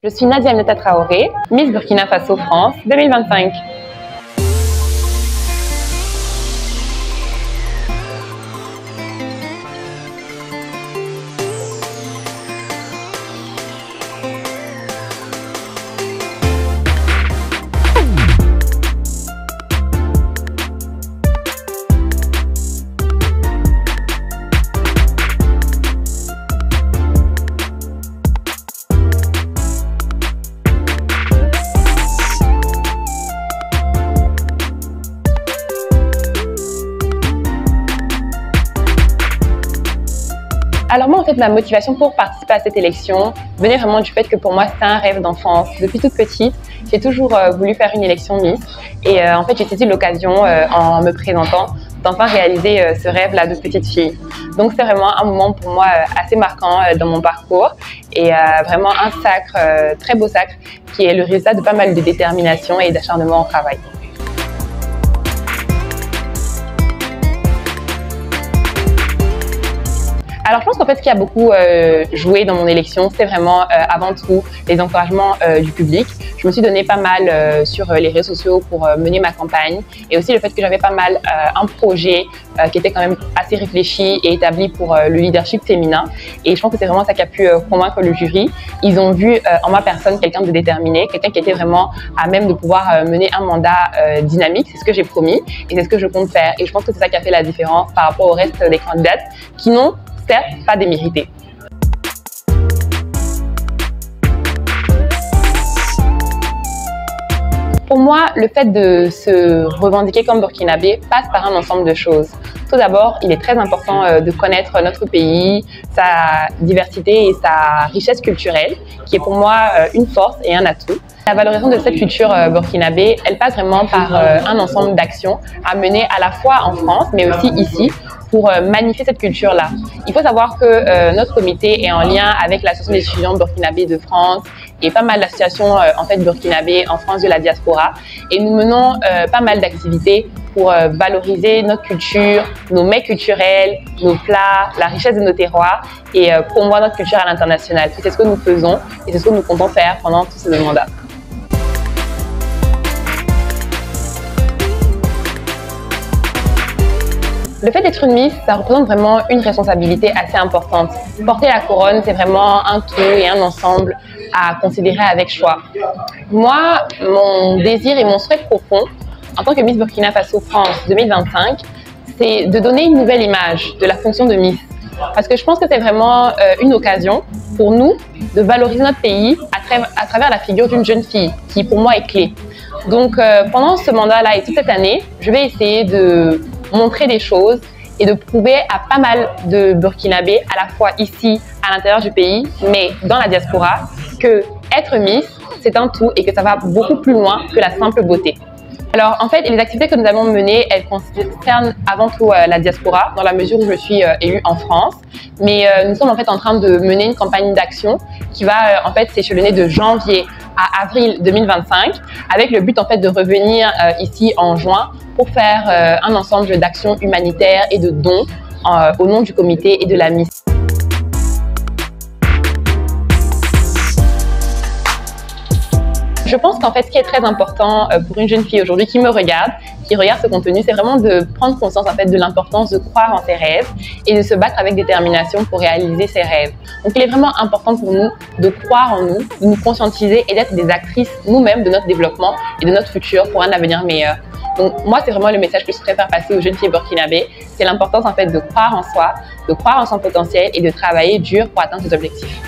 Je suis Nadia Aminata Traoré, Miss Burkina Faso France 2025. Alors moi, en fait, ma motivation pour participer à cette élection venait vraiment du fait que pour moi, c'était un rêve d'enfance. Depuis toute petite, j'ai toujours voulu faire une élection Miss. Et en fait, j'ai saisi l'occasion, en me présentant, d'enfin réaliser ce rêve-là de petite fille. Donc c'est vraiment un moment pour moi assez marquant dans mon parcours et vraiment un sacre, très beau sacre, qui est le résultat de pas mal de détermination et d'acharnement au travail. Alors je pense qu'en fait ce qui a beaucoup joué dans mon élection, c'est vraiment avant tout les encouragements du public. Je me suis donné pas mal sur les réseaux sociaux pour mener ma campagne et aussi le fait que j'avais pas mal un projet qui était quand même assez réfléchi et établi pour le leadership féminin. Et je pense que c'est vraiment ça qui a pu convaincre le jury. Ils ont vu en ma personne quelqu'un de déterminé, quelqu'un qui était vraiment à même de pouvoir mener un mandat dynamique. C'est ce que j'ai promis et c'est ce que je compte faire. Et je pense que c'est ça qui a fait la différence par rapport au reste des candidates qui n'ont certes pas démérité. Pour moi, le fait de se revendiquer comme burkinabé passe par un ensemble de choses. Tout d'abord, il est très important de connaître notre pays, sa diversité et sa richesse culturelle, qui est pour moi une force et un atout. La valorisation de cette culture burkinabé, elle passe vraiment par un ensemble d'actions à mener à la fois en France, mais aussi ici, pour magnifier cette culture-là. Il faut savoir que notre comité est en lien avec l'Association des étudiants burkinabés de France et pas mal d'associations en fait burkinabés en France de la diaspora. Et nous menons pas mal d'activités pour valoriser notre culture, nos mets culturels, nos plats, la richesse de nos terroirs et promouvoir notre culture à l'international. C'est ce que nous faisons et c'est ce que nous comptons faire pendant tous ces mandats. Le fait d'être une Miss, ça représente vraiment une responsabilité assez importante. Porter la couronne, c'est vraiment un tout et un ensemble à considérer avec choix. Moi, mon désir et mon souhait profond, en tant que Miss Burkina Faso France 2025, c'est de donner une nouvelle image de la fonction de Miss. Parce que je pense que c'est vraiment une occasion pour nous de valoriser notre pays à travers la figure d'une jeune fille, qui pour moi est clé. Donc pendant ce mandat-là et toute cette année, je vais essayer de montrer des choses et de prouver à pas mal de Burkinabés, à la fois ici, à l'intérieur du pays, mais dans la diaspora, que être Miss, c'est un tout et que ça va beaucoup plus loin que la simple beauté. Alors en fait, les activités que nous allons mener, elles concernent avant tout la diaspora, dans la mesure où je suis élue en France. Mais nous sommes en fait en train de mener une campagne d'action qui va en fait s'échelonner de janvier à avril 2025, avec le but en fait de revenir ici en juin pour faire un ensemble d'actions humanitaires et de dons au nom du comité et de la Miss. Je pense qu'en fait, ce qui est très important pour une jeune fille aujourd'hui qui me regarde, qui regarde ce contenu, c'est vraiment de prendre conscience en fait de l'importance de croire en ses rêves et de se battre avec détermination pour réaliser ses rêves. Donc, il est vraiment important pour nous de croire en nous, de nous conscientiser et d'être des actrices nous-mêmes de notre développement et de notre futur pour un avenir meilleur. Donc, moi, c'est vraiment le message que je préfère passer aux jeunes filles burkinabés. C'est l'importance en fait de croire en soi, de croire en son potentiel et de travailler dur pour atteindre ses objectifs.